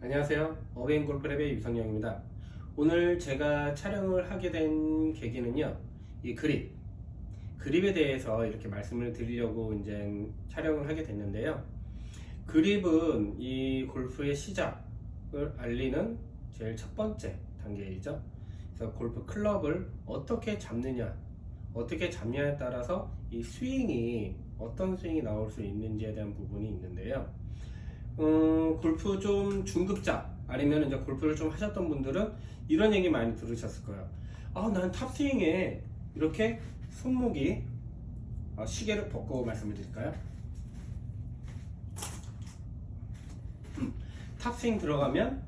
안녕하세요. 어베인골프랩의 유성영입니다. 오늘 제가 촬영을 하게 된 계기는요, 이 그립에 대해서 이렇게 말씀을 드리려고 이제 촬영을 하게 됐는데요. 그립은 이 골프의 시작을 알리는 제일 첫 번째 단계이죠. 그래서 골프 클럽을 어떻게 잡느냐, 어떻게 잡냐에 따라서 이 스윙이 어떤 스윙이 나올 수 있는지에 대한 부분이 있는데요. 골프 좀 중급자 아니면 이제 골프를 좀 하셨던 분들은 이런 얘기 많이 들으셨을 거예요. 난 탑스윙에 이렇게 손목이 시계를 벗고 말씀을 드릴까요? 탑스윙 들어가면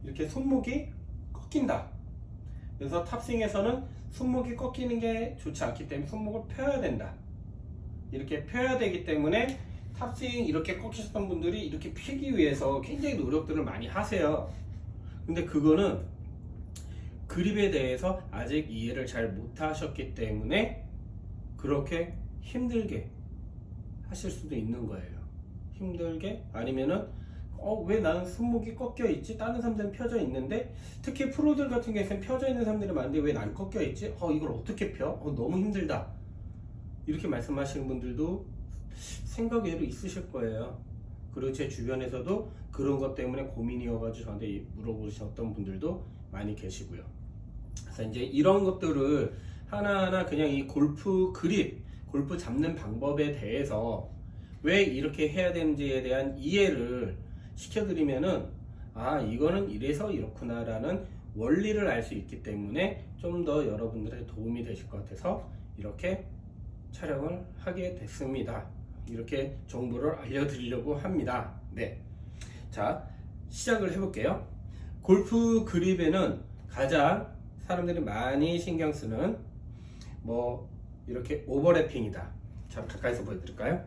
이렇게 손목이 꺾인다. 그래서 탑스윙에서는 손목이 꺾이는 게 좋지 않기 때문에 손목을 펴야 된다. 이렇게 펴야 되기 때문에 탑스윙 이렇게 꺾이셨던 분들이 이렇게 펴기 위해서 굉장히 노력들을 많이 하세요. 근데 그거는 그립에 대해서 아직 이해를 잘 못하셨기 때문에 그렇게 힘들게 하실 수도 있는 거예요. 힘들게 아니면은 왜 나는 손목이 꺾여 있지? 다른 사람들은 펴져 있는데, 특히 프로들 같은 경우에는 펴져 있는 사람들이 많은데 왜 난 꺾여 있지? 이걸 어떻게 펴? 너무 힘들다. 이렇게 말씀하시는 분들도 생각 외로 있으실 거예요. 그리고 제 주변에서도 그런 것 때문에 고민이어가지고 저한테 물어보셨던 분들도 많이 계시고요. 그래서 이제 이런 것들을 하나하나 그냥 이 골프 잡는 방법에 대해서 왜 이렇게 해야 되는지에 대한 이해를 시켜드리면은 이거는 이래서 이렇구나 라는 원리를 알 수 있기 때문에 좀 더 여러분들의 도움이 되실 것 같아서 이렇게 촬영을 하게 됐습니다. 이렇게 정보를 알려드리려고 합니다. 네. 자, 시작을 해볼게요. 골프 그립에는 가장 사람들이 많이 신경 쓰는 이렇게 오버래핑이다. 자, 가까이서 보여드릴까요?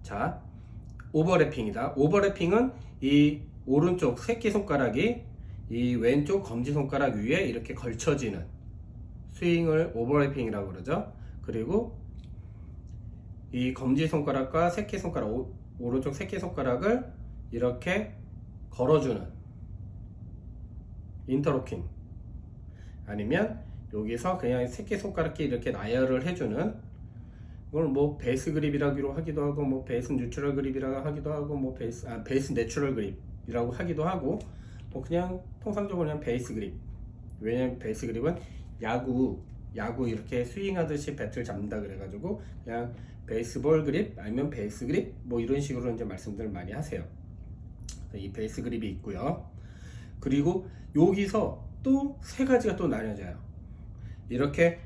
자, 오버래핑이다. 오버래핑은 이 오른쪽 새끼손가락이 이 왼쪽 검지손가락 위에 이렇게 걸쳐지는 스윙을 오버래핑이라고 그러죠. 그리고 이 검지손가락과 새끼손가락, 오른쪽 새끼손가락을 이렇게 걸어주는 인터로킹, 아니면 여기서 그냥 새끼손가락끼리 이렇게 나열을 해주는, 이걸 베이스 그립이라고 하기도 하고 베이스 뉴트럴 그립이라고 하기도 하고 베이스 내추럴 그립이라고 하기도 하고, 그냥 통상적으로 그냥 베이스 그립. 왜냐면 베이스 그립은 야구 이렇게 스윙하듯이 배트를 잡는다 그래가지고 그냥 베이스볼 그립 아니면 베이스 그립 이런 식으로 이제 말씀들을 많이 하세요. 이 베이스 그립이 있고요. 그리고 여기서 또 세 가지가 또 나뉘어져요. 이렇게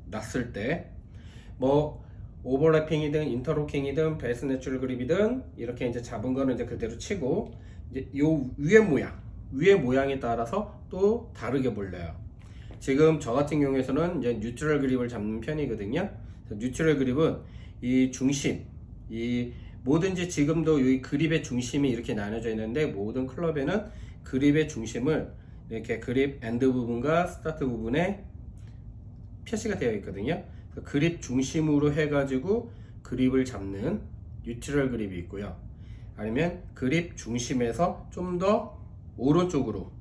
놨을 때 오버래핑이든 인터로킹이든 베이스 내추럴 그립이든 이렇게 이제 잡은 거는 이제 그대로 치고, 이제 요 위에 모양에 따라서 또 다르게 몰려요. 지금 저 같은 경우에서는 이제 뉴트럴 그립을 잡는 편이거든요. 뉴트럴 그립은 이 중심, 뭐든지 지금도 이 그립의 중심이 이렇게 나눠져 있는데, 모든 클럽에는 그립의 중심을 이렇게 그립 엔드 부분과 스타트 부분에 표시가 되어 있거든요. 그립 중심으로 해가지고 그립을 잡는 뉴트럴 그립이 있고요. 아니면 그립 중심에서 좀 더 오른쪽으로,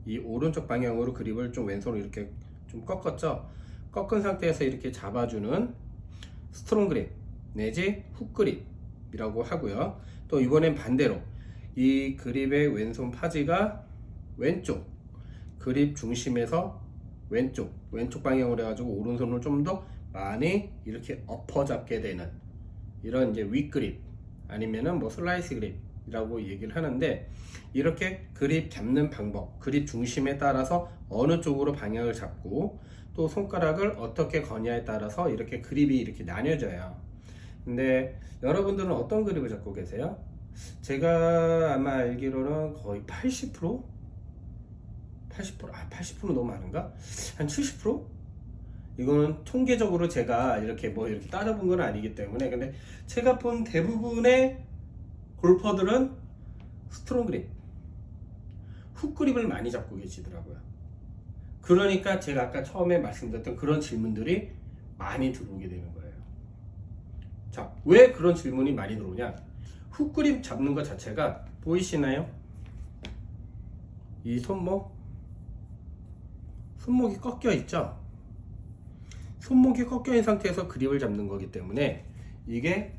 이 오른쪽 방향으로 그립을 좀 왼손으로 이렇게 좀 꺾었죠. 꺾은 상태에서 이렇게 잡아주는 스트롱 그립 내지 훅 그립이라고 하고요. 또 이번엔 반대로 이 그립의 왼손 파지가 왼쪽 그립 중심에서 왼쪽 방향으로 해가지고 오른손을 좀 더 많이 이렇게 엎어 잡게 되는 이런 이제 윗그립 아니면은 슬라이스 그립이라고 얘기를 하는데, 이렇게 그립 잡는 방법, 그립 중심에 따라서 어느 쪽으로 방향을 잡고 또 손가락을 어떻게 거냐에 따라서 이렇게 그립이 이렇게 나뉘어져요. 근데 여러분들은 어떤 그립을 잡고 계세요? 제가 아마 알기로는 거의 80%? 80% 너무 많은가? 한 70%? 이거는 통계적으로 제가 이렇게 따져본 건 아니기 때문에, 근데 제가 본 대부분의 골퍼들은 스트롱 그립, 훅 그립을 많이 잡고 계시더라고요. 그러니까 제가 아까 처음에 말씀드렸던 그런 질문들이 많이 들어오게 되는 거예요. 자, 왜 그런 질문이 많이 들어오냐? 훅 그립 잡는 것 자체가 보이시나요? 이 손목이 꺾여 있죠? 손목이 꺾여 있는 상태에서 그립을 잡는 거기 때문에 이게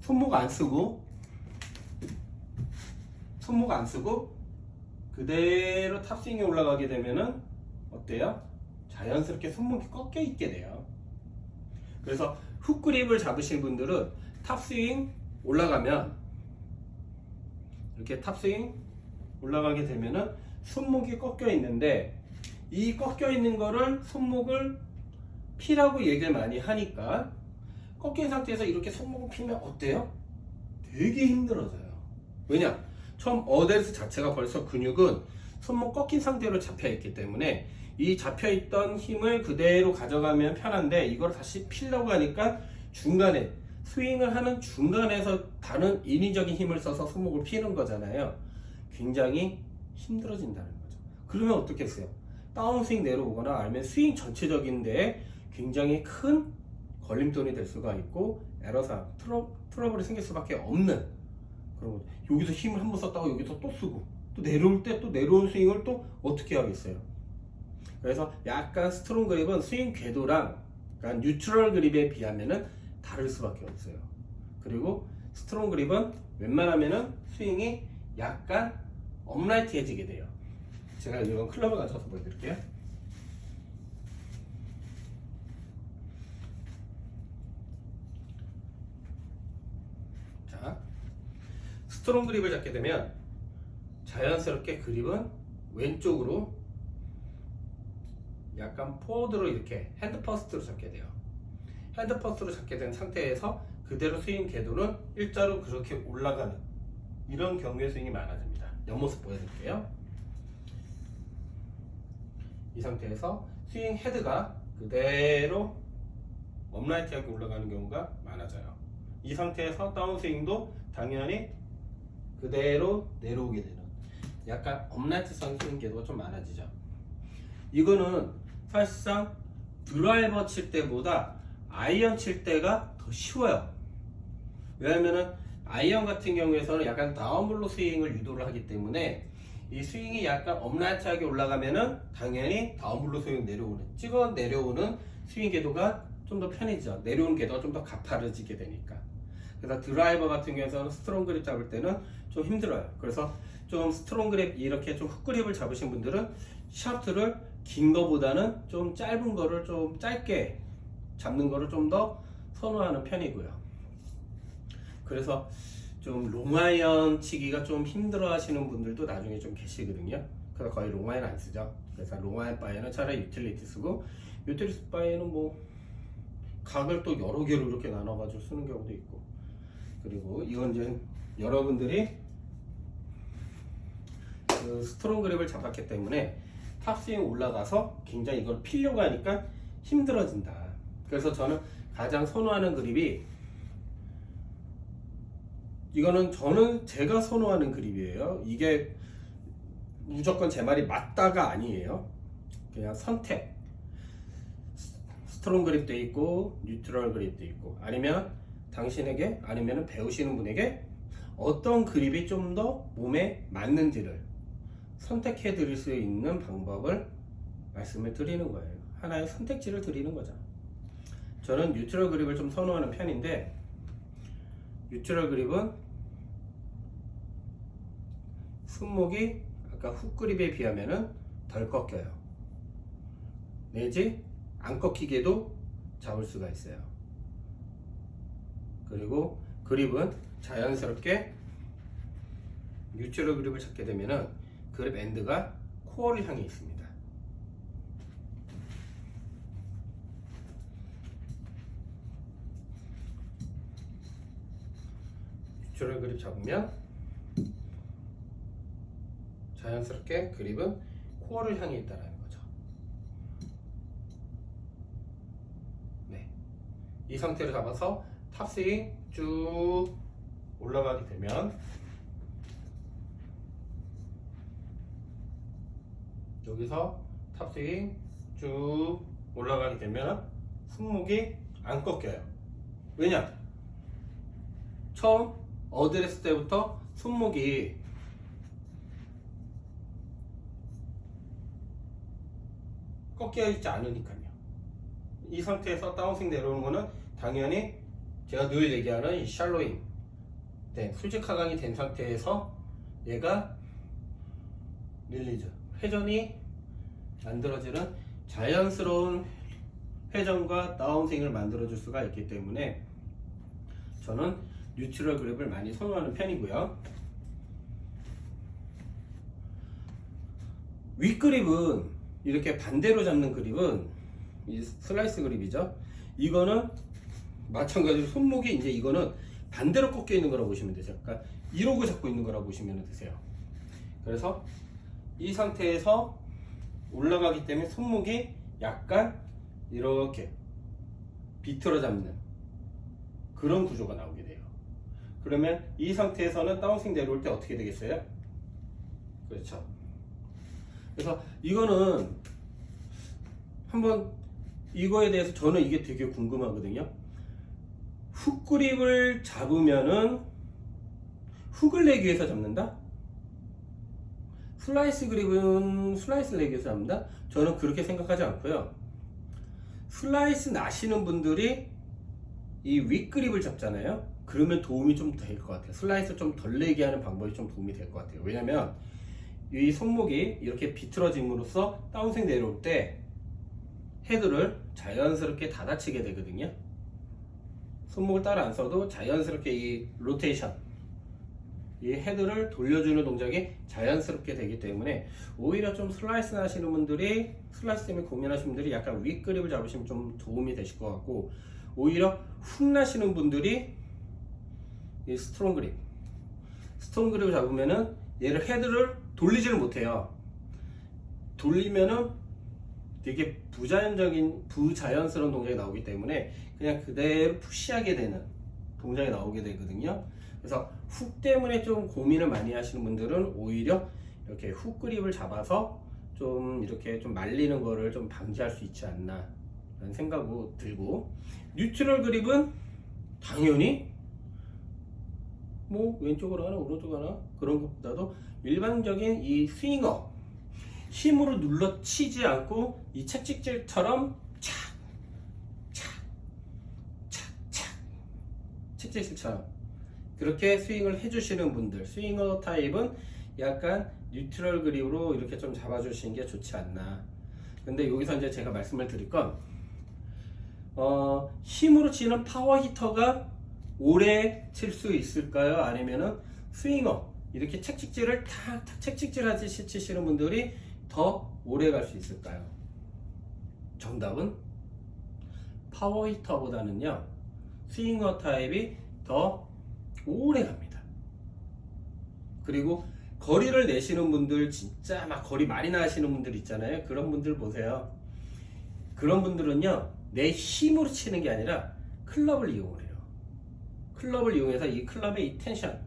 손목 안 쓰고 그대로 탑스윙에 올라가게 되면은 어때요? 자연스럽게 손목이 꺾여 있게 돼요. 그래서 훅 그립을 잡으신 분들은 탑스윙 올라가면 이렇게 탑스윙 올라가게 되면은 손목이 꺾여 있는데 이 꺾여 있는 거를 손목을 피라고 얘기를 많이 하니까 꺾인 상태에서 이렇게 손목을 피면 어때요? 되게 힘들어져요. 왜냐? 처음 어드레스 자체가 벌써 근육은 손목 꺾인 상태로 잡혀있기 때문에 이 잡혀있던 힘을 그대로 가져가면 편한데 이걸 다시 피려고 하니까 중간에 스윙을 하는 중간에서 다른 인위적인 힘을 써서 손목을 피는 거잖아요. 굉장히 힘들어진다는 거죠. 그러면 어떻게 했어요? 다운스윙 내려오거나 아니면 스윙 전체적인 데에 굉장히 큰 걸림돌이 될 수가 있고 에러사, 트러블이 생길 수밖에 없는 그런 거죠. 여기서 힘을 한번 썼다가 여기서 또 쓰고 또 내려올 때 또 내려온 스윙을 또 어떻게 하겠어요? 그래서 약간 스트롱 그립은 스윙 궤도랑 그러니까 뉴트럴 그립에 비하면은 다를 수밖에 없어요. 그리고 스트롱 그립은 웬만하면은 스윙이 약간 업라이트해지게 돼요. 제가 이건 클럽을 가져와서 보여드릴게요. 자, 스트롱 그립을 잡게 되면 자연스럽게 그립은 왼쪽으로 약간 포워드로 이렇게 핸드 퍼스트로 잡게 돼요. 핸드 퍼스트로 잡게 된 상태에서 그대로 스윙 궤도는 일자로 그렇게 올라가는 이런 경우의 스윙이 많아집니다. 옆모습 보여드릴게요. 이 상태에서 스윙 헤드가 그대로 업라이트하게 올라가는 경우가 많아져요. 이 상태에서 다운스윙도 당연히 그대로 내려오게 되는 약간 업라이트성 스윙 궤도가 좀 많아지죠. 이거는 사실상 드라이버 칠 때보다 아이언 칠 때가 더 쉬워요. 왜냐면은 아이언 같은 경우에서는 약간 다운블로 스윙을 유도를 하기 때문에 이 스윙이 약간 업라이트하게 올라가면은 당연히 다운블로 스윙 찍어 내려오는 스윙 궤도가 좀 더 편해지죠. 내려오는 궤도가 좀 더 가파르지게 되니까. 그래서 드라이버 같은 경우에는 스트롱 그립 잡을 때는 좀 힘들어요. 그래서 좀 스트롱 그립 이렇게 좀 훅 그립을 잡으신 분들은 샤프트를 긴 거보다는 좀 짧은 거를 좀 짧게 잡는 거를 좀 더 선호하는 편이고요. 그래서 좀 롱아이언 치기가 좀 힘들어 하시는 분들도 나중에 좀 계시거든요. 그래서 거의 롱아이언 안 쓰죠. 그래서 롱아이언 바에는 차라리 유틸리티 쓰고 유틸리티 바에는 뭐 각을 또 여러 개로 이렇게 나눠가지고 쓰는 경우도 있고 그리고 이건 이제 여러분들이 그 스트롱 그립을 잡았기 때문에 탑스윙 올라가서 굉장히 이걸 피려고 하니까 힘들어진다. 그래서 저는 가장 선호하는 그립이 이거는 저는 제가 선호하는 그립이에요. 이게 무조건 제 말이 맞다가 아니에요. 그냥 선택. 스트롱 그립도 있고 뉴트럴 그립도 있고 아니면 당신에게 아니면 배우시는 분에게 어떤 그립이 좀 더 몸에 맞는지를 선택해 드릴 수 있는 방법을 말씀을 드리는 거예요. 하나의 선택지를 드리는 거죠. 저는 뉴트럴 그립을 좀 선호하는 편인데 뉴트럴 그립은 손목이 아까 훅 그립에 비하면은 덜 꺾여요. 내지 안 꺾이게도 잡을 수가 있어요. 그리고 그립은 자연스럽게 뉴트럴 그립을 잡게 되면은 그립 엔드가 코어를 향해 있습니다. 뉴트럴 그립 잡으면 자연스럽게 그립은 코어를 향해 있다는 거죠. 네, 이 상태로 잡아서 탑스윙 쭉 올라가게 되면 여기서 탑스윙 쭉 올라가게 되면 손목이 안 꺾여요. 왜냐? 처음 어드레스 때부터 손목이 꺾여 있지 않으니까요. 이 상태에서 다운스윙 내려오는 거는 당연히 제가 늘 얘기하는 이 샬로잉, 수직 하강이 된 상태에서 얘가 릴리즈, 회전이 만들어지는 자연스러운 회전과 다운스윙을 만들어줄 수가 있기 때문에 저는 뉴트럴 그립을 많이 선호하는 편이고요. 윗그립은 이렇게 반대로 잡는 그립은 이 슬라이스 그립이죠. 이거는 마찬가지로 손목이 이제 이거는 반대로 꺾여 있는 거라고 보시면 되죠. 그러니까 이러고 잡고 있는 거라고 보시면 되세요. 그래서 이 상태에서 올라가기 때문에 손목이 약간 이렇게 비틀어 잡는 그런 구조가 나오게 돼요. 그러면 이 상태에서는 다운스윙 내려올 때 어떻게 되겠어요? 그렇죠. 그래서 이거는 한번 이거에 대해서 저는 이게 되게 궁금하거든요. 훅 그립을 잡으면은 훅을 내기 위해서 잡는다? 슬라이스 그립은 슬라이스 내기 위해서 잡는다? 저는 그렇게 생각하지 않고요. 슬라이스 나시는 분들이 이 윗그립을 잡잖아요. 그러면 도움이 좀 될 것 같아요. 슬라이스 좀 덜 내게 하는 방법이 좀 도움이 될 것 같아요. 왜냐면 이 손목이 이렇게 비틀어짐으로써 다운스윙 내려올 때 헤드를 자연스럽게 닫아치게 되거든요. 손목을 따라 안 써도 자연스럽게 이 로테이션, 이 헤드를 돌려주는 동작이 자연스럽게 되기 때문에 오히려 좀 슬라이스 하시는 분들이, 슬라이스 때문에 고민하시는 분들이 약간 윗그립을 잡으시면 좀 도움이 되실 것 같고, 오히려 훅 나시는 분들이 이 스트롱 그립을 잡으면은 얘를 헤드를 돌리지를 못해요. 돌리면은 되게 부자연스러운 동작이 나오기 때문에 그냥 그대로 푸시하게 되는 동작이 나오게 되거든요. 그래서 훅 때문에 좀 고민을 많이 하시는 분들은 오히려 이렇게 훅 그립을 잡아서 좀 이렇게 좀 말리는 거를 좀 방지할 수 있지 않나 라는 생각이 들고, 뉴트럴 그립은 당연히 뭐 왼쪽으로 하나 오른쪽으로 하나 그런 것보다도 일반적인 이 스윙어, 힘으로 눌러 치지 않고 이 채찍질처럼 채찍질처럼 그렇게 스윙을 해주시는 분들, 스윙어 타입은 약간 뉴트럴 그립으로 이렇게 좀 잡아주시는 게 좋지 않나. 근데 여기서 이제 제가 말씀을 드릴 건, 힘으로 치는 파워 히터가 오래 칠 수 있을까요? 아니면은 스윙어, 이렇게 채찍질을 탁탁 채찍질 하듯이 치시는 분들이 더 오래 갈 수 있을까요? 정답은 파워 히터보다는요, 스윙어 타입이 더 오래 갑니다. 그리고 거리를 내시는 분들, 진짜 막 거리 많이 나시는 분들 있잖아요. 그런 분들 보세요. 그런 분들은요, 내 힘으로 치는 게 아니라 클럽을 이용을 해요. 클럽을 이용해서 이 클럽의 이 텐션,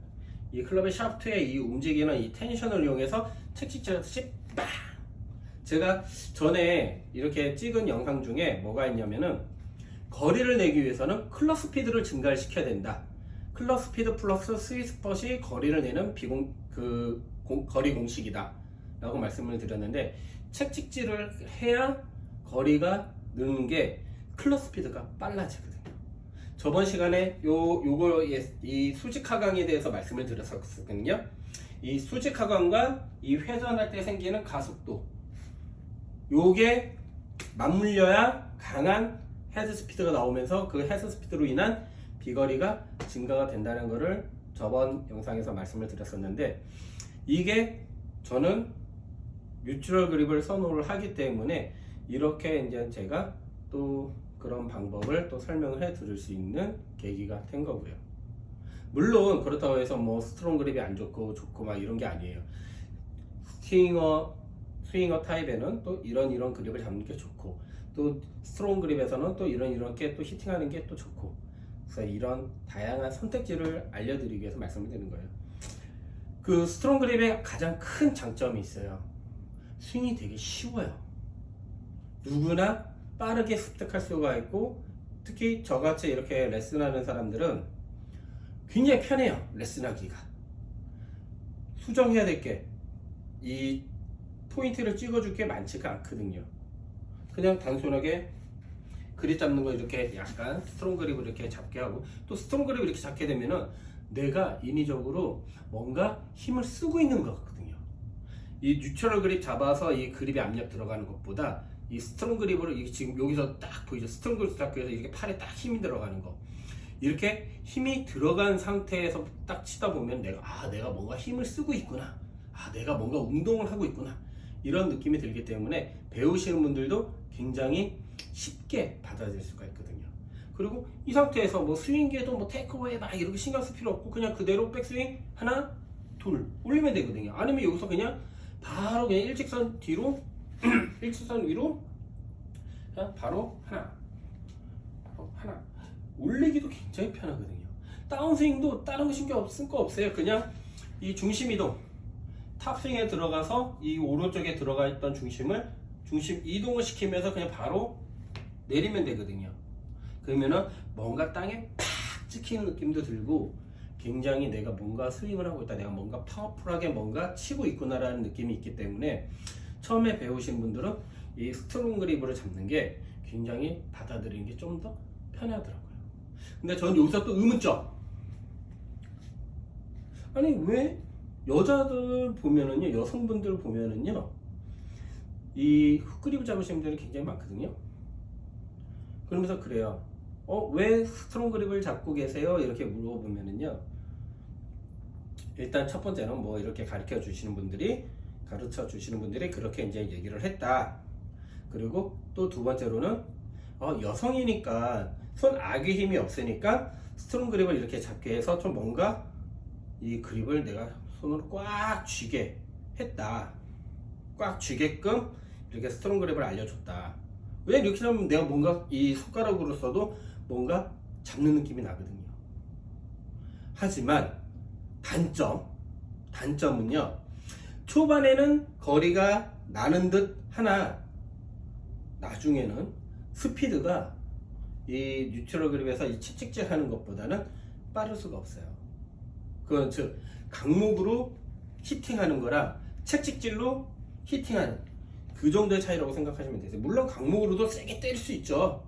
이 클럽의 샤프트의 이 움직이는 이 텐션을 이용해서 채찍질 하듯이 빵! 제가 전에 이렇게 찍은 영상 중에 뭐가 있냐면은, 거리를 내기 위해서는 클럽 스피드를 증가를 시켜야 된다. 클럽 스피드 플러스 스윗스폿이 거리를 내는 거리 공식이다 라고 말씀을 드렸는데, 채찍질을 해야 거리가 느는 게 클럽 스피드가 빨라지거든요. 저번 시간에 이 수직 하강에 대해서 말씀을 드렸었거든요. 이 수직 하강과 이 회전할 때 생기는 가속도, 요게 맞물려야 강한 헤드 스피드가 나오면서 그 헤드 스피드로 인한 비거리가 증가가 된다는 것을 저번 영상에서 말씀을 드렸었는데, 이게 저는 뉴트럴 그립을 선호를 하기 때문에 이렇게 이제 제가 또 그런 방법을 또 설명을 해 드릴 수 있는 계기가 된 거고요. 물론 그렇다고 해서 뭐 스트롱 그립이 안 좋고 막 이런 게 아니에요. 스윙어 타입에는 또 이런 그립을 잡는 게 좋고, 또 스트롱 그립에서는 또 이렇게 또 히팅하는 게 또 좋고, 그래서 이런 다양한 선택지를 알려드리기 위해서 말씀을 드리는 거예요. 그 스트롱 그립의 가장 큰 장점이 있어요. 스윙이 되게 쉬워요. 누구나 빠르게 습득할 수가 있고, 특히 저같이 이렇게 레슨하는 사람들은 굉장히 편해요. 레슨하기가. 수정해야 될 게 이 포인트를 찍어줄 게 많지가 않거든요. 그냥 단순하게 그립 잡는 거 이렇게 약간 스트롱 그립을 이렇게 잡게 하고, 또 스트롱 그립을 이렇게 잡게 되면은 내가 인위적으로 뭔가 힘을 쓰고 있는 것 같거든요. 이 뉴트럴 그립 잡아서 이 그립에 압력 들어가는 것보다 이 스트롱 그립으로 지금 여기서 딱 보이죠? 스트롱 그립 잡기 위해서 이렇게 팔에 딱 힘이 들어가는 거. 이렇게 힘이 들어간 상태에서 딱 치다 보면 내가 뭔가 힘을 쓰고 있구나. 내가 뭔가 운동을 하고 있구나. 이런 느낌이 들기 때문에 배우시는 분들도 굉장히 쉽게 받아들일 수가 있거든요. 그리고 이 상태에서 뭐 스윙계도 뭐 테이크어웨이 막 이렇게 신경 쓸 필요 없고 그냥 그대로 백스윙 하나 둘 올리면 되거든요. 아니면 여기서 그냥 바로 그냥 일직선 뒤로 일직선 위로 그냥 바로 하나 올리기도 굉장히 편하거든요. 다운스윙도 다른 거 신경 쓸 거 없어요. 그냥 이 중심 이동, 탑스윙에 들어가서 이 오른쪽에 들어가 있던 중심 이동을 시키면서 그냥 바로 내리면 되거든요. 그러면은 뭔가 땅에 팍 찍히는 느낌도 들고 굉장히 내가 뭔가 스윙을 하고 있다, 내가 뭔가 파워풀하게 뭔가 치고 있구나라는 느낌이 있기 때문에 처음에 배우신 분들은 이 스트롱 그립을 잡는 게 굉장히 받아들이는 게 좀 더 편하더라고요. 근데 전 여기서 또 의문점. 아니 왜 여자들 보면은요, 여성분들 보면은요, 이 훅그립을 잡으시는 분들이 굉장히 많거든요. 그러면서 그래요. 왜 스트롱 그립을 잡고 계세요? 이렇게 물어보면은요, 일단 첫 번째는 뭐 이렇게 가르쳐 주시는 분들이 그렇게 이제 얘기를 했다. 그리고 또 두 번째로는 여성이니까 손 악의 힘이 없으니까 스트롱 그립을 이렇게 잡게 해서 좀 뭔가 이 그립을 내가 손으로 꽉 쥐게 했다. 꽉 쥐게끔 이렇게 스트롱 그립을 알려줬다. 왜 이렇게 하면 내가 뭔가 이 손가락으로 써도 뭔가 잡는 느낌이 나거든요. 하지만 단점은요, 초반에는 거리가 나는 듯 하나 나중에는 스피드가 이 뉴트럴 그립에서 이 채찍질 하는 것보다는 빠를 수가 없어요. 그건 즉 강목으로 히팅하는 거랑 채찍질로 히팅하는 그 정도의 차이라고 생각하시면 되세요. 물론 강목으로도 세게 때릴 수 있죠.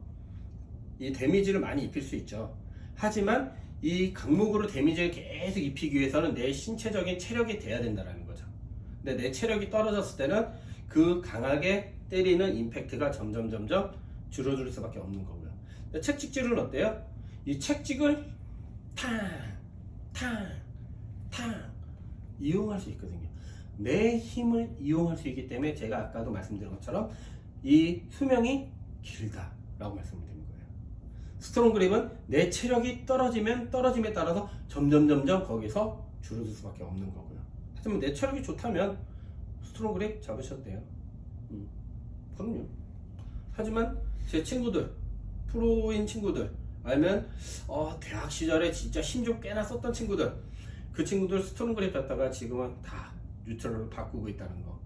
이 데미지를 많이 입힐 수 있죠. 하지만 이 강목으로 데미지를 계속 입히기 위해서는 내 신체적인 체력이 돼야 된다는 거죠. 근데 내 체력이 떨어졌을 때는 그 강하게 때리는 임팩트가 점점 줄어들 수밖에 없는 거고요. 채찍질은 어때요? 이 채찍을 탕 이용할 수 있거든요. 내 힘을 이용할 수 있기 때문에 제가 아까도 말씀드린 것처럼 이 수명이 길다라고 말씀드린 거예요. 스트롱 그립은 내 체력이 떨어짐에 따라서 점점 거기서 줄어들 수밖에 없는 거고요. 하지만 내 체력이 좋다면 스트롱 그립 잡으셔도 돼요. 그럼요. 하지만 제 친구들, 프로인 친구들, 아니면 대학 시절에 진짜 힘 좀 꽤나 썼던 친구들, 그 친구들 스트롱 그립 잡다가 지금은 다 뉴트럴로 바꾸고 있다는 거.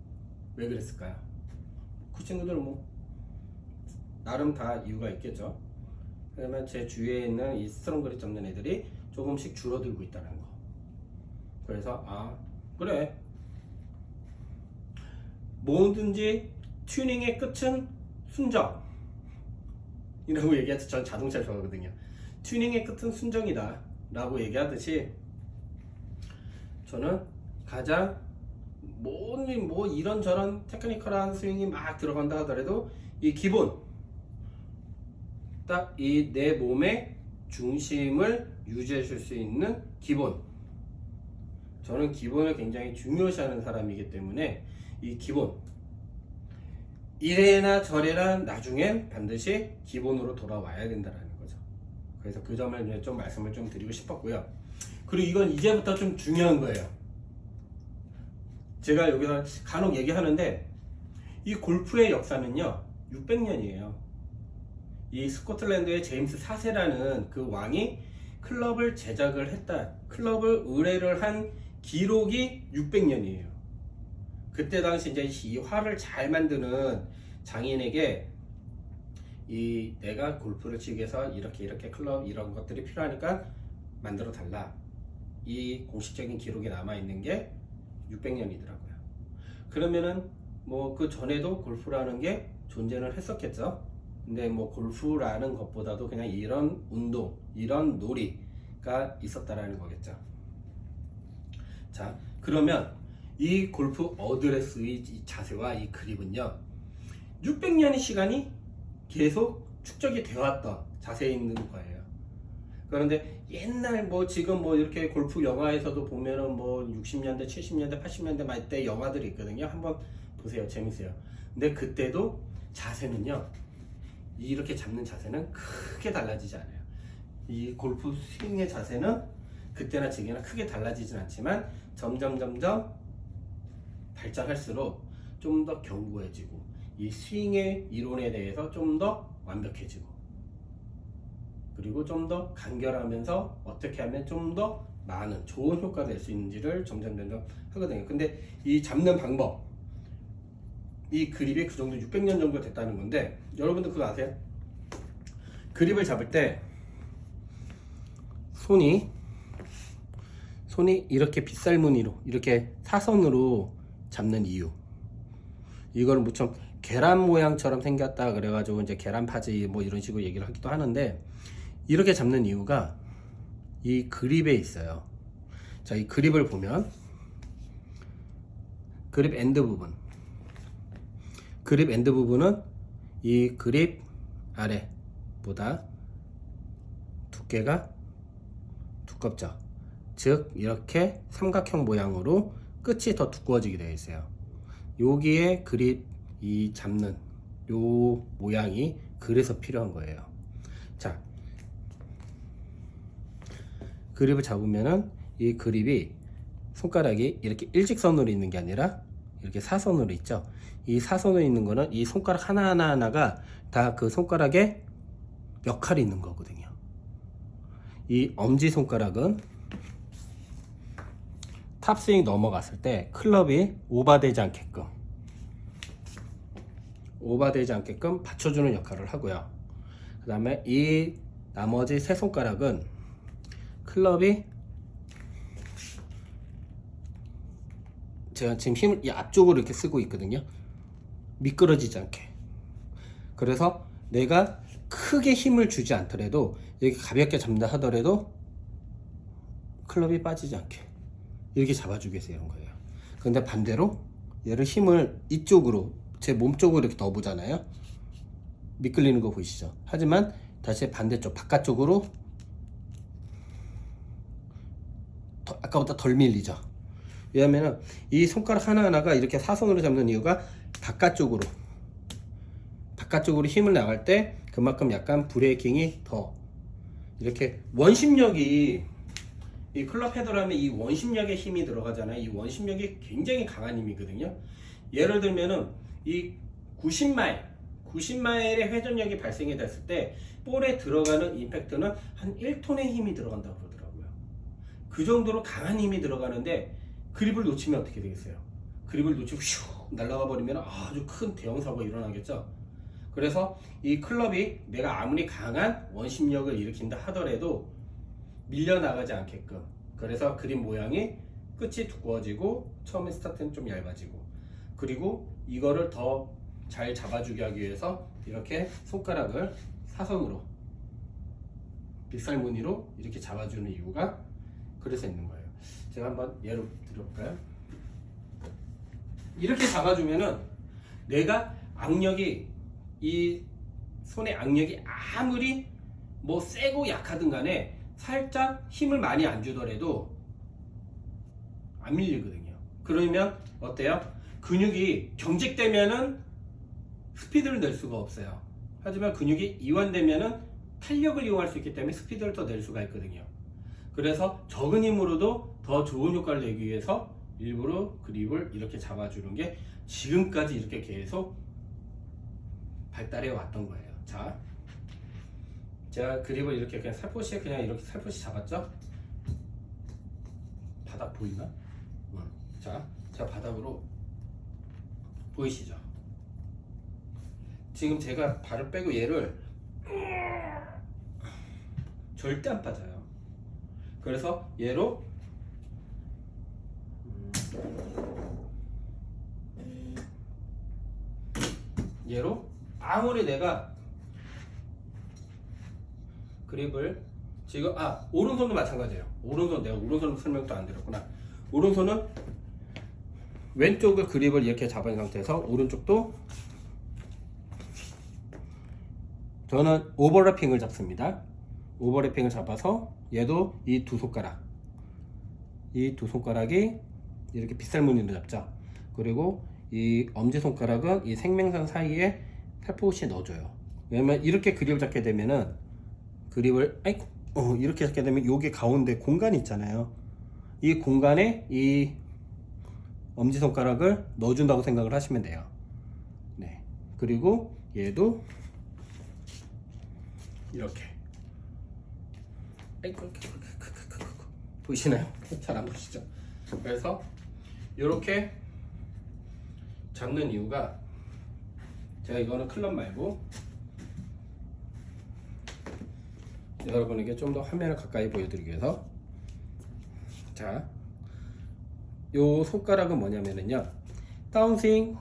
왜 그랬을까요? 그 친구들은 뭐 나름 다 이유가 있겠죠. 그러면 제 주위에 있는 이 스트롱 그립 잡는 애들이 조금씩 줄어들고 있다는 거. 그래서 그래, 뭐든지 튜닝의 끝은 순정 이라고 얘기하듯이 전 자동차를 좋아하거든요. 튜닝의 끝은 순정이다 라고 얘기하듯이 저는 가장 뭐 이런저런 테크니컬한 스윙이 막 들어간다 하더라도 이 기본 딱 이 내 몸의 중심을 유지해 줄 수 있는 기본, 저는 기본을 굉장히 중요시하는 사람이기 때문에 이 기본, 이래나 저래나 나중엔 반드시 기본으로 돌아와야 된다는 거죠. 그래서 그 점을 이제 좀 말씀을 좀 드리고 싶었고요. 그리고 이건 이제부터 좀 중요한 거예요. 제가 여기서 간혹 얘기하는데 이 골프의 역사는요 600년이에요. 이 스코틀랜드의 제임스 4세라는 그 왕이 클럽을 제작을 했다, 클럽을 의뢰를 한 기록이 600년이에요. 그때 당시 이제 이 활을 잘 만드는 장인에게 내가 골프를 치기 위해서 이렇게 클럽 이런 것들이 필요하니까 만들어 달라 이 공식적인 기록이 남아있는 게 600년이더라고요. 그러면은 뭐 그 전에도 골프라는 게 존재를 했었겠죠. 근데 뭐 골프라는 것보다도 그냥 이런 운동, 이런 놀이가 있었다라는 거겠죠. 자, 그러면 이 골프 어드레스의 이 자세와 이 그립은요, 600년의 시간이 계속 축적이 되어왔던 자세에 있는 거예요. 그런데 옛날 뭐 지금 뭐 이렇게 골프 영화에서도 보면은 뭐 60년대, 70년대, 80년대 말 때 영화들이 있거든요. 한번 보세요. 재밌어요. 근데 그때도 자세는요, 이렇게 잡는 자세는 크게 달라지지 않아요. 이 골프 스윙의 자세는 그때나 지금이나 크게 달라지진 않지만 점점 발전할수록 좀 더 견고해지고 이 스윙의 이론에 대해서 좀 더 완벽해지고 그리고 좀 더 간결하면서 어떻게 하면 좀 더 많은 좋은 효과를 낼 수 있는지를 점점 하거든요. 근데 이 잡는 방법, 이 그립이 그 정도 600년 정도 됐다는 건데, 여러분들 그거 아세요? 그립을 잡을 때 손이 이렇게 빗살무늬로 이렇게 사선으로 잡는 이유, 이걸 무척 계란 모양처럼 생겼다 그래가지고 이제 계란 파지 뭐 이런 식으로 얘기를 하기도 하는데, 이렇게 잡는 이유가 이 그립에 있어요. 자, 이 그립을 보면 그립 엔드 부분은 이 그립 아래보다 두께가 두껍죠. 즉 이렇게 삼각형 모양으로 끝이 더 두꺼워지게 되어 있어요. 여기에 그립 이 잡는 요 모양이 그래서 필요한 거예요. 자, 그립을 잡으면은 이 그립이 손가락이 이렇게 일직선으로 있는 게 아니라 이렇게 사선으로 있죠. 이 사선으로 있는 거는 이 손가락 하나하나가 다 그 손가락에 역할이 있는 거거든요. 이 엄지손가락은 탑스윙 넘어갔을 때 클럽이 오버되지 않게끔 받쳐주는 역할을 하고요. 그 다음에 이 나머지 세 손가락은 클럽이, 제가 지금 힘을 이 앞쪽으로 이렇게 쓰고 있거든요. 미끄러지지 않게. 그래서 내가 크게 힘을 주지 않더라도 이렇게 가볍게 잡는다 하더라도 클럽이 빠지지 않게 이렇게 잡아주기 위해서 이런 거예요. 근데 반대로 얘를 힘을 이쪽으로 제 몸 쪽으로 이렇게 넣어보잖아요. 미끌리는 거 보이시죠? 하지만 다시 반대쪽 바깥쪽으로 아까보다 덜 밀리죠. 왜냐면은 이 손가락 하나하나가 이렇게 사선으로 잡는 이유가 바깥쪽으로 힘을 나갈 때 그만큼 약간 브레이킹이 더 이렇게 원심력이, 이 클럽 헤더라면 이 원심력에 힘이 들어가잖아요. 이 원심력이 굉장히 강한 힘이거든요. 예를 들면은 이 90마일의 회전력이 발생이 됐을 때 볼에 들어가는 임팩트는 한 1톤의 힘이 들어간다고 그러더라고요. 그 정도로 강한 힘이 들어가는데 그립을 놓치면 어떻게 되겠어요? 그립을 놓치고 슉 날아가 버리면 아주 큰 대형 사고가 일어나겠죠. 그래서 이 클럽이 내가 아무리 강한 원심력을 일으킨다 하더라도 밀려나가지 않게끔, 그래서 그립 모양이 끝이 두꺼워지고 처음에 스타트는 좀 얇아지고, 그리고 이거를 더 잘 잡아주게 하기 위해서 이렇게 손가락을 사선으로 빗살무늬로 이렇게 잡아주는 이유가 그래서 있는 거예요. 제가 한번 예로 들어볼까요? 이렇게 잡아주면은 내가 악력이, 이 손의 악력이 아무리 뭐 세고 약하든 간에 살짝 힘을 많이 안 주더라도 안 밀리거든요. 그러면 어때요? 근육이 경직되면은 스피드를 낼 수가 없어요. 하지만 근육이 이완되면은 탄력을 이용할 수 있기 때문에 스피드를 더 낼 수가 있거든요. 그래서 적은 힘으로도 더 좋은 효과를 내기 위해서 일부러 그립을 이렇게 잡아주는 게 지금까지 이렇게 계속 발달해 왔던 거예요. 자, 제가 그립을 이렇게 그냥 살포시 이렇게 살포시 잡았죠? 바닥 보이나? 자, 제가 바닥으로 보이시죠? 지금 제가 발을 빼고 얘를 절대 안 빠져요. 그래서 얘로 얘로 아무리 내가 그립을 지금 오른손도 마찬가지예요. 오른손 내가 오른손 설명도 안 드렸구나. 오른손은 왼쪽을 그립을 이렇게 잡은 상태에서 오른쪽도 저는 오버래핑을 잡습니다. 오버래핑을 잡아서 얘도 이 두 손가락이 이렇게 빗살무늬로 잡죠. 그리고 이 엄지손가락은 이 생명선 사이에 살포시 넣어줘요. 왜냐면 이렇게 그립을 잡게 되면은 이렇게 잡게 되면 여기 가운데 공간이 있잖아요. 이 공간에 이 엄지손가락을 넣어준다고 생각을 하시면 돼요. 네. 그리고 얘도 이렇게 보이시나요? 잘 안 보시죠? 그래서 이렇게 잡는 이유가 제가 이거는 클럽 말고 여러분에게 좀 더 화면을 가까이 보여드리기 위해서 자, 요 손가락은 뭐냐면은요 다운스윙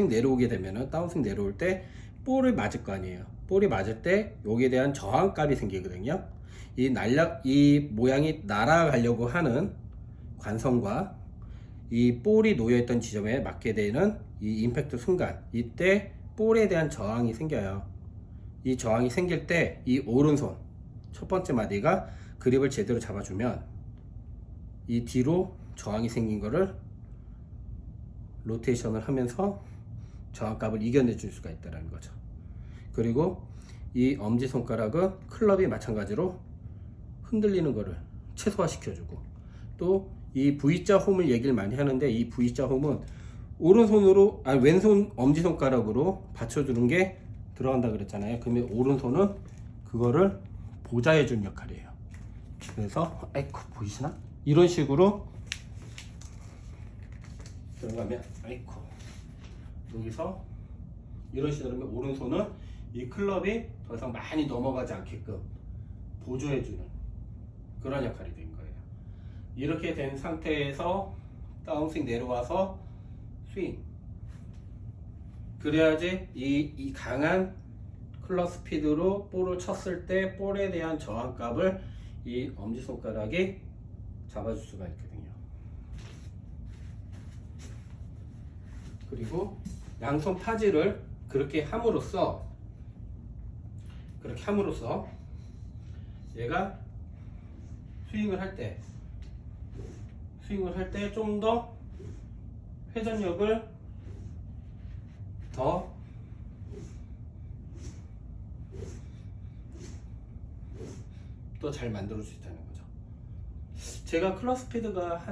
내려오게 되면은 다운스윙 내려올 때 볼을 맞을 거 아니에요. 볼이 맞을 때 여기에 대한 저항값이 생기거든요. 이 모양이 날아가려고 하는 관성과 이 볼이 놓여있던 지점에 맞게 되는 이 임팩트 순간 이때 볼에 대한 저항이 생겨요. 이 저항이 생길 때 이 오른손 첫 번째 마디가 그립을 제대로 잡아주면 이 뒤로 저항이 생긴 거를 로테이션을 하면서 저항값을 이겨내 줄 수가 있다는 거죠. 그리고 이 엄지손가락은 클럽이 마찬가지로 흔들리는 거를 최소화시켜주고 또 이 V자 홈을 얘기를 많이 하는데 이 V자 홈은 왼손 엄지손가락으로 받쳐주는 게 들어간다 그랬잖아요. 그러면 오른손은 그거를 보좌해 준 역할이에요. 그래서 보이시나? 이런 식으로 들어가면 여기서 이런 식으로 하면 오른손은 이 클럽이 더 이상 많이 넘어가지 않게끔 보조해주는 그런 역할이 된 거예요. 이렇게 된 상태에서 다운스윙 내려와서 스윙. 그래야지 이 강한 클럽 스피드로 볼을 쳤을 때 볼에 대한 저항값을 이 엄지손가락이 잡아줄 수가 있거든요. 그리고 양손 파지를 그렇게 함으로써 얘가 스윙을 할 때 좀 더 회전력을 더 잘 만들 수 있다는 거죠. 제가 클럽 스피드가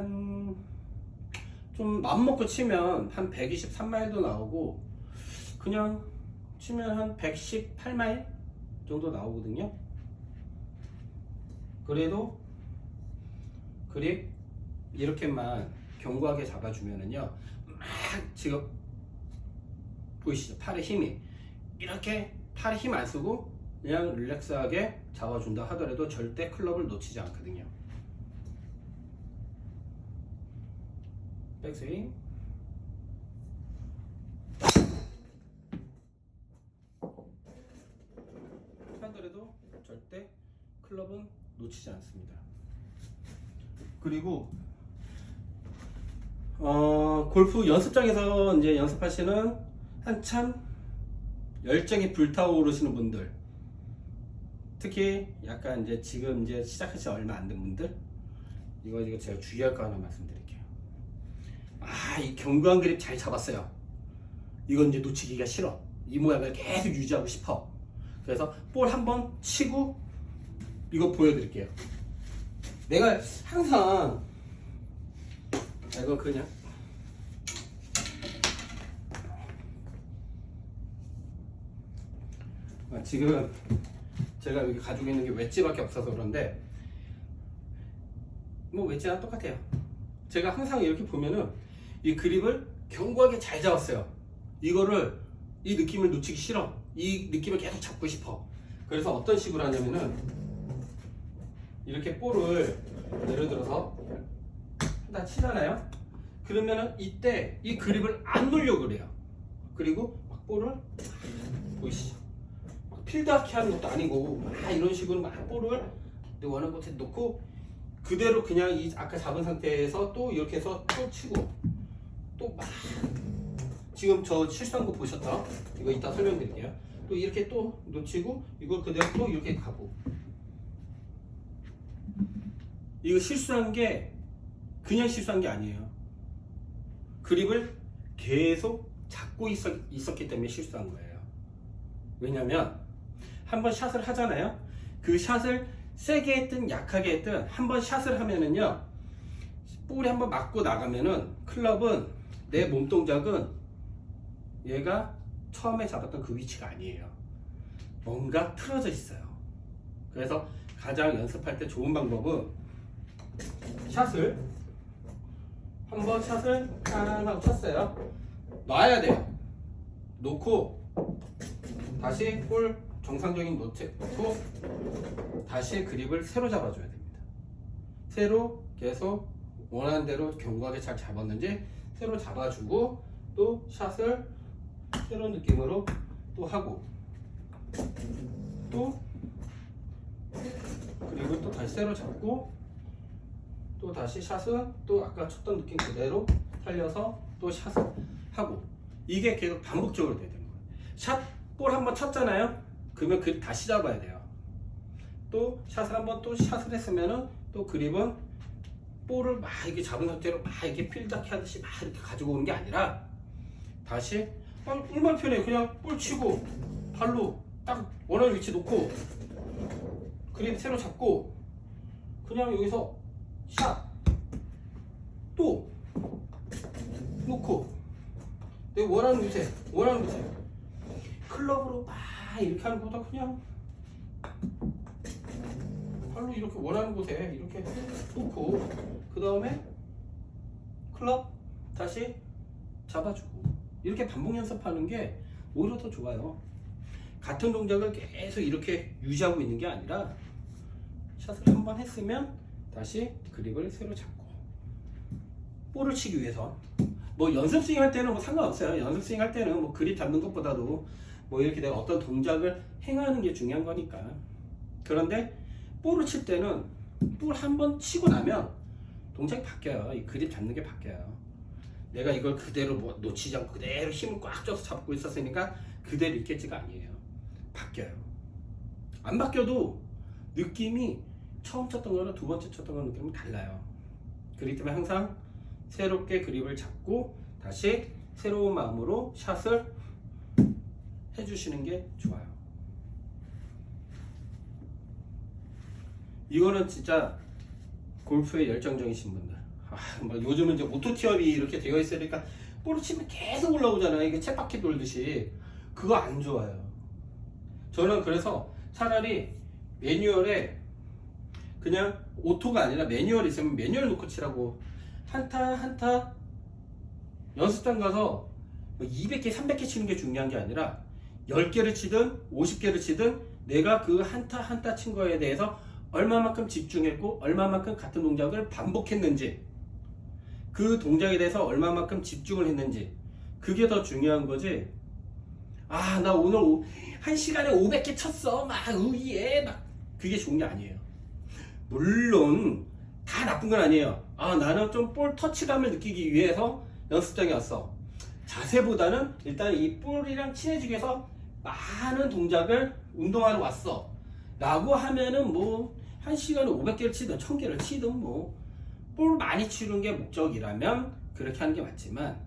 좀 맘먹고 치면 한 123마일도 나오고 그냥 치면 한 118마일 정도 나오거든요. 그래도 그립 이렇게만 견고하게 잡아주면은요 막 지금 보이시죠? 팔의 힘이 이렇게 팔에 힘 안 쓰고 그냥 릴렉스하게 잡아준다 하더라도 절대 클럽을 놓치지 않거든요. 백스윙 하더라도 절대 클럽은 놓치지 않습니다. 그리고 골프 연습장에서 이제 연습하시는 한참 열정이 불타오르시는 분들, 특히 약간 이제 지금 이제 시작하신 지 얼마 안 된 분들, 이거 제가 주의할 거 하나 말씀드릴게요. 이 견고한 그립 잘 잡았어요. 이건 이제 놓치기가 싫어. 이 모양을 계속 유지하고 싶어. 그래서 볼 한번 치고 이거 보여드릴게요. 내가 항상 이거 그냥 지금 제가 여기 가지고 있는 게 웨지밖에 없어서 그런데 뭐 웨지랑 똑같아요. 제가 항상 이렇게 보면은 이 그립을 견고하게 잘 잡았어요. 이 느낌을 놓치기 싫어. 이 느낌을 계속 잡고 싶어. 그래서 어떤 식으로 하냐면은 이렇게 볼을 예를 들어서 하나 치잖아요. 그러면은 이때 이 그립을 안 놓으려고 그래요. 그리고 막 볼을 보이시죠? 필드하게 하는 것도 아니고 이런 식으로 막 볼을 내 원하는 곳에 놓고 그대로 그냥 이 아까 잡은 상태에서 또 이렇게 해서 또 치고 또 막 지금 저 실수한 거 보셨죠? 이거 이따 설명드릴게요. 또 이렇게 또 놓치고 이걸 그대로 또 이렇게 가고 이거 실수한 게 그냥 실수한 게 아니에요. 그립을 계속 잡고 있었기 때문에 실수한 거예요. 왜냐면 한번 샷을 하잖아요. 그 샷을 세게 했든 약하게 했든 한번 샷을 하면은요, 볼이 한번 맞고 나가면은 클럽은 내 몸 동작은 얘가 처음에 잡았던 그 위치가 아니에요. 뭔가 틀어져 있어요. 그래서 가장 연습할 때 좋은 방법은 샷을 한번 샷을 탕 하고 쳤어요. 놔야 돼요. 놓고 다시 볼 정상적인 놓고 다시 그립을 새로 잡아줘야 됩니다. 새로 계속 원하는 대로 견고하게 잘 잡았는지 새로 잡아주고 또 샷을 새로운 느낌으로 또 하고 또 그리고 또 다시 새로 잡고 또 다시 샷은 또 아까 쳤던 느낌 그대로 살려서 또 샷을 하고 이게 계속 반복적으로 돼야 되는 거예요. 샷 볼 한번 쳤잖아요. 그러면 그립 다시 잡아야 돼요. 또 샷을 한번 또 샷을 했으면은 또 그립은 볼을 막 이렇게 잡은 상태로 막 이렇게 필드하게 하듯이 막 이렇게 가지고 오는 게 아니라 다시 얼마나 편해. 그냥 볼 치고 발로 딱 원하는 위치 놓고 그립 새로 잡고 그냥 여기서 샷 또 놓고 내 원하는 위치 클럽으로 막 이렇게 하는 것보다 그냥 발로 이렇게 원하는 곳에 이렇게 놓고 그 다음에 클럽 다시 잡아주고 이렇게 반복 연습하는 게 오히려 더 좋아요. 같은 동작을 계속 이렇게 유지하고 있는 게 아니라 샷을 한번 했으면 다시 그립을 새로 잡고 볼을 치기 위해서 뭐 연습 스윙 할 때는 뭐 상관없어요. 연습 스윙 할 때는 뭐 그립 잡는 것보다도 뭐 이렇게 내가 어떤 동작을 행하는 게 중요한 거니까. 그런데 볼을 칠 때는 볼 한 번 치고 나면 동작이 바뀌어요. 이 그립 잡는 게 바뀌어요. 내가 이걸 그대로 뭐 놓치지 않고 그대로 힘을 꽉 줘서 잡고 있었으니까 그대로 있겠지가 아니에요. 바뀌어요. 안 바뀌어도 느낌이 처음 쳤던 거랑 두 번째 쳤던 거랑 느낌이 달라요. 그렇기 때문에 항상 새롭게 그립을 잡고 다시 새로운 마음으로 샷을 해주시는 게 좋아요. 이거는 진짜 골프에 열정적이신 분들. 막 요즘은 이제 오토티업이 이렇게 되어 있으니까 볼을 치면 계속 올라오잖아요. 이게 쳇바퀴 돌듯이. 그거 안 좋아요. 저는 그래서 차라리 매뉴얼에 그냥 오토가 아니라 매뉴얼 있으면 매뉴얼 놓고 치라고. 한타 한타 연습장 가서 200개 300개 치는 게 중요한 게 아니라 10개를 치든 50개를 치든 내가 그 한타 한타 친 거에 대해서 얼마만큼 집중했고 얼마만큼 같은 동작을 반복했는지 그 동작에 대해서 얼마만큼 집중을 했는지 그게 더 중요한 거지. 나 오늘 1시간에 500개 쳤어 막 의예 막 그게 좋은 게 아니에요. 물론 다 나쁜 건 아니에요. 나는 좀 볼 터치감을 느끼기 위해서 연습장에 왔어. 자세보다는 일단 이 볼이랑 친해지기 위해서 많은 동작을 운동하러 왔어 라고 하면은 뭐 1시간에 500개를 치든 1000개를 치든 뭐 볼 많이 치는 게 목적이라면 그렇게 하는 게 맞지만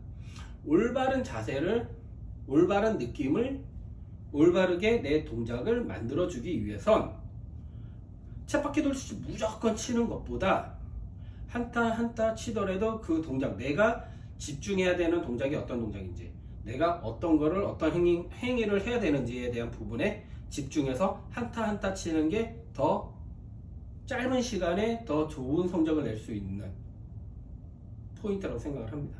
올바른 자세를 올바른 느낌을 올바르게 내 동작을 만들어주기 위해선 쳇바퀴 돌듯이 무조건 치는 것보다 한타 한타 치더라도 그 동작 내가 집중해야 되는 동작이 어떤 동작인지 내가 어떤 거를 어떤 행위를 해야 되는지에 대한 부분에 집중해서 한타 한타 치는 게 더 짧은 시간에 더 좋은 성적을 낼 수 있는 포인트라고 생각을 합니다.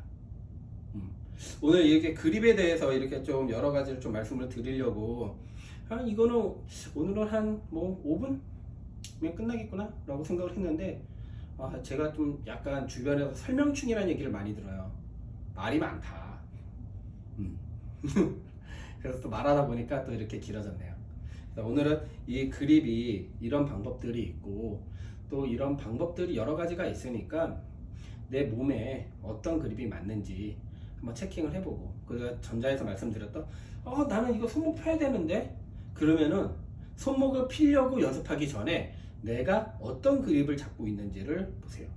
오늘 이렇게 그립에 대해서 이렇게 좀 여러 가지를 좀 말씀을 드리려고 이거는 오늘은 한 뭐 5분면 끝나겠구나 라고 생각을 했는데 제가 좀 약간 주변에서 설명충이라는 얘기를 많이 들어요. 말이 많다. 그래서 또 말하다 보니까 또 이렇게 길어졌네요. 그래서 오늘은 이 그립이 이런 방법들이 있고 또 이런 방법들이 여러 가지가 있으니까 내 몸에 어떤 그립이 맞는지 한번 체킹을 해보고, 그 전자에서 말씀드렸던 나는 이거 손목 펴야 되는데, 그러면은 손목을 피려고 연습하기 전에 내가 어떤 그립을 잡고 있는지를 보세요.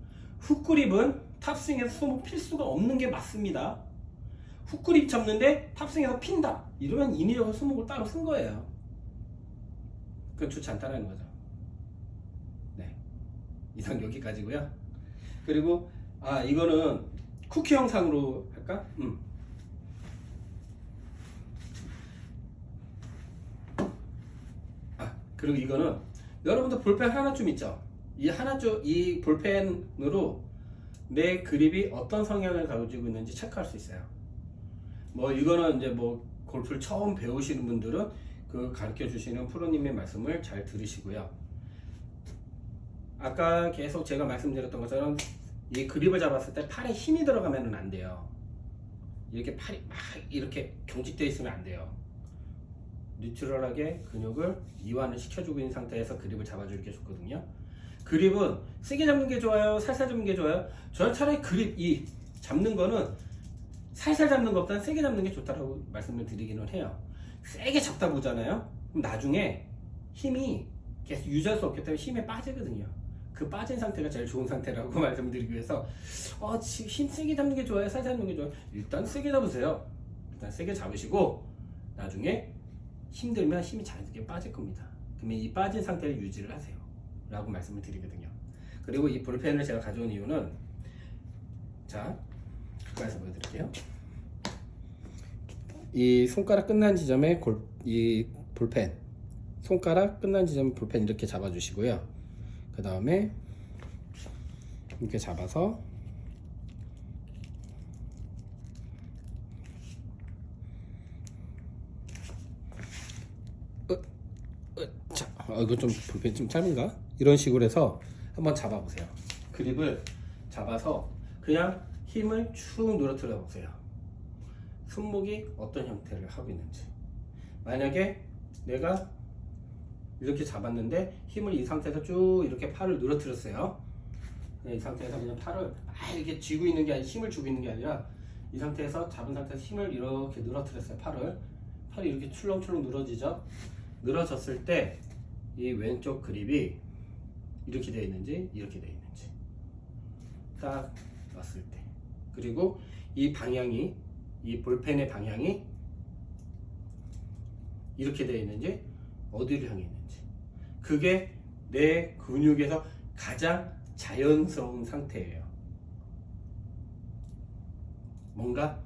훅 그립은 탑스윙에서 손목 필 수가 없는 게 맞습니다. 훅 그립 잡는데 탑스윙에서 핀다 이러면 인위적으로 손목을 따로 쓴 거예요. 그건 좋지 않다는 거죠. 네, 이상 여기까지고요. 그리고 이거는 쿠키 영상으로 할까? 그리고 이거는 여러분들 볼펜 하나쯤 있죠? 이 볼펜으로 내 그립이 어떤 성향을 가지고 있는지 체크할 수 있어요. 뭐 이거는 이제 뭐 골프를 처음 배우시는 분들은 그 가르쳐 주시는 프로님의 말씀을 잘 들으시고요. 아까 계속 제가 말씀드렸던 것처럼 이 그립을 잡았을 때 팔에 힘이 들어가면 안 돼요. 이렇게 팔이 막 이렇게 경직되어 있으면 안 돼요. 뉴트럴하게 근육을 이완을 시켜주고 있는 상태에서 그립을 잡아주는 게 좋거든요. 그립은 세게 잡는 게 좋아요? 살살 잡는 게 좋아요? 저는 차라리 그립 잡는 거는 살살 잡는 것보다는 세게 잡는 게 좋다고 말씀을 드리기는 해요. 세게 잡다 보잖아요. 그럼 나중에 힘이 계속 유지할 수 없기 때문에 힘에 빠지거든요. 그 빠진 상태가 제일 좋은 상태라고 말씀드리기 위해서 힘 세게 잡는 게 좋아요? 살살 잡는 게 좋아요? 일단 세게 잡으세요. 일단 세게 잡으시고 나중에 힘들면 힘이 자연스럽게 빠질 겁니다. 그러면 이 빠진 상태를 유지를 하세요 라고 말씀을 드리거든요. 그리고 이 볼펜을 제가 가져온 이유는, 자, 가까이서 보여드릴게요. 이 손가락 끝난 지점에 이 볼펜, 손가락 끝난 지점 볼펜 이렇게 잡아주시고요. 그 다음에 이렇게 잡아서 이거 좀 볼펜 좀 짧은가? 이런 식으로 해서 한번 잡아보세요. 그립을 잡아서 그냥 힘을 축 누르뜨려 보세요. 손목이 어떤 형태를 하고 있는지. 만약에 내가 이렇게 잡았는데 힘을 이 상태에서 쭉 이렇게 팔을 누르뜨렸어요. 이 상태에서 그냥 팔을 이렇게 쥐고 있는 게 아니라, 힘을 주고 있는 게 아니라 이 상태에서 잡은 상태에서 힘을 이렇게 누르뜨렸어요. 팔이 이렇게 출렁출렁 늘어지죠. 늘어졌을 때 이 왼쪽 그립이 이렇게 되어 있는지 이렇게 되어 있는지 딱 놨을 때, 그리고 이 방향이, 이 볼펜의 방향이 이렇게 되어 있는지 어디를 향해 있는지, 그게 내 근육에서 가장 자연스러운 상태예요. 뭔가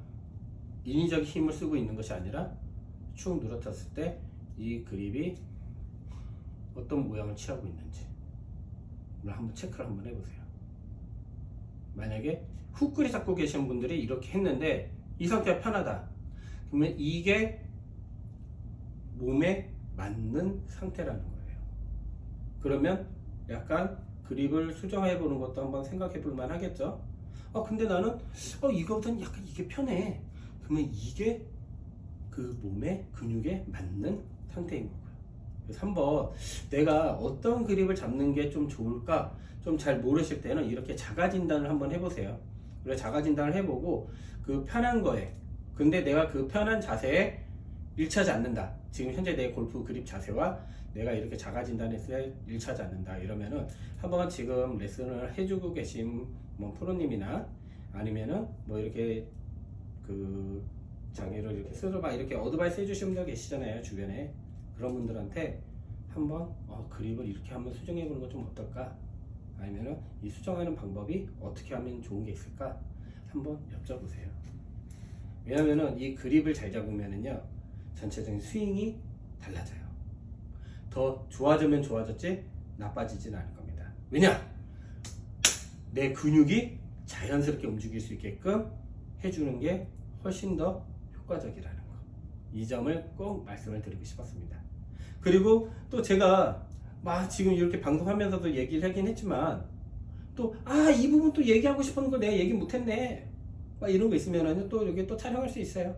인위적인 힘을 쓰고 있는 것이 아니라 축 누르뜨렸을 때 이 그립이 어떤 모양을 취하고 있는지 한번 체크를 한번 해보세요. 만약에 훅 그립 잡고 계신 분들이 이렇게 했는데 이 상태가 편하다, 그러면 이게 몸에 맞는 상태라는 거예요. 그러면 약간 그립을 수정해 보는 것도 한번 생각해 볼 만 하겠죠. 근데 나는 이거보다는 약간 이게 편해. 그러면 이게 그 몸의 근육에 맞는 상태인 거고요. 그래서 한번 내가 어떤 그립을 잡는 게 좀 좋을까 좀 잘 모르실 때는 이렇게 자가 진단을 한번 해보세요. 그래서 자가 진단을 해보고 그 편한 거에, 근데 내가 그 편한 자세에 일치하지 않는다, 지금 현재 내 골프 그립 자세와 내가 이렇게 자가 진단했을 때 일치하지 않는다 이러면은 한번 지금 레슨을 해주고 계신 뭐 프로님이나 아니면은 뭐 이렇게 그 장애를 이렇게 이렇게 어드바이스 해주시는 분들 계시잖아요, 주변에. 그런 분들한테 한번 그립을 이렇게 한번 수정해 보는 건 좀 어떨까, 아니면은 이 수정하는 방법이 어떻게 하면 좋은 게 있을까 한번 여쭤보세요. 왜냐면은 이 그립을 잘 잡으면은요 전체적인 스윙이 달라져요. 더 좋아지면 좋아졌지 나빠지진 않을 겁니다. 왜냐? 내 근육이 자연스럽게 움직일 수 있게끔 해주는 게 훨씬 더 효과적이라는 거, 이 점을 꼭 말씀을 드리고 싶었습니다. 그리고 또 제가 지금 이렇게 방송하면서도 얘기를 하긴 했지만 또 이 부분 또 얘기하고 싶은 걸 내가 얘기 못했네 이런 거 있으면은 또 여기 또 촬영할 수 있어요.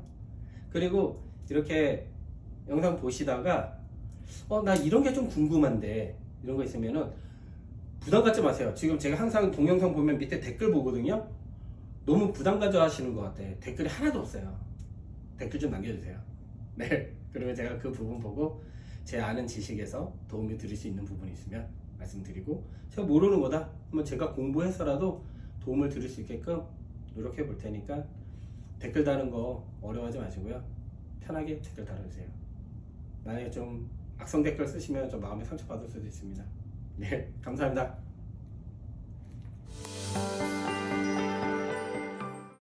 그리고 이렇게 영상 보시다가 나 이런 게 좀 궁금한데 이런 거 있으면은 부담 갖지 마세요. 지금 제가 항상 동영상 보면 밑에 댓글 보거든요. 너무 부담 가져 하시는 것 같아. 댓글이 하나도 없어요. 댓글 좀 남겨주세요. 네, 그러면 제가 그 부분 보고 제 아는 지식에서 도움이 드릴 수 있는 부분이 있으면 말씀드리고, 제가 모르는 거다 한번 제가 공부해서라도 도움을 드릴 수 있게끔 노력해 볼 테니까 댓글 다는 거 어려워하지 마시고요. 편하게 댓글 달아주세요. 만약에 좀 악성 댓글 쓰시면 좀 마음에 상처받을 수도 있습니다. 네, 감사합니다.